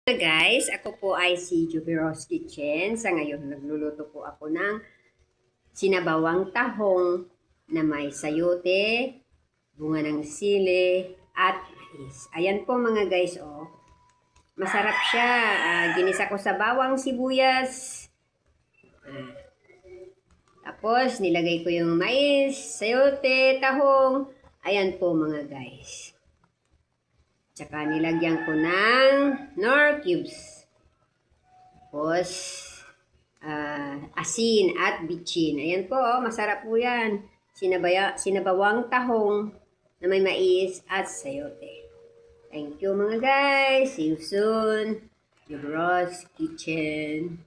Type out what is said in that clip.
Guys, ako po ay si Jubiros Kitchen. Sa ngayon, nagluluto po ako ng sinabawang tahong na may sayote, bunga ng sili, at mais. Ayan po mga guys, oh. Masarap siya. Ginisa ko sa bawang sibuyas. Tapos, nilagay ko yung mais, sayote, tahong. Ayan po mga guys. Tsaka nilagyan ko ng nor cubes. Tapos, asin at bitchin. Ayan po, oh, masarap po yan. Sinabawang tahong na may mais at sayote. Thank you mga guys. See you soon. Your Kitchen.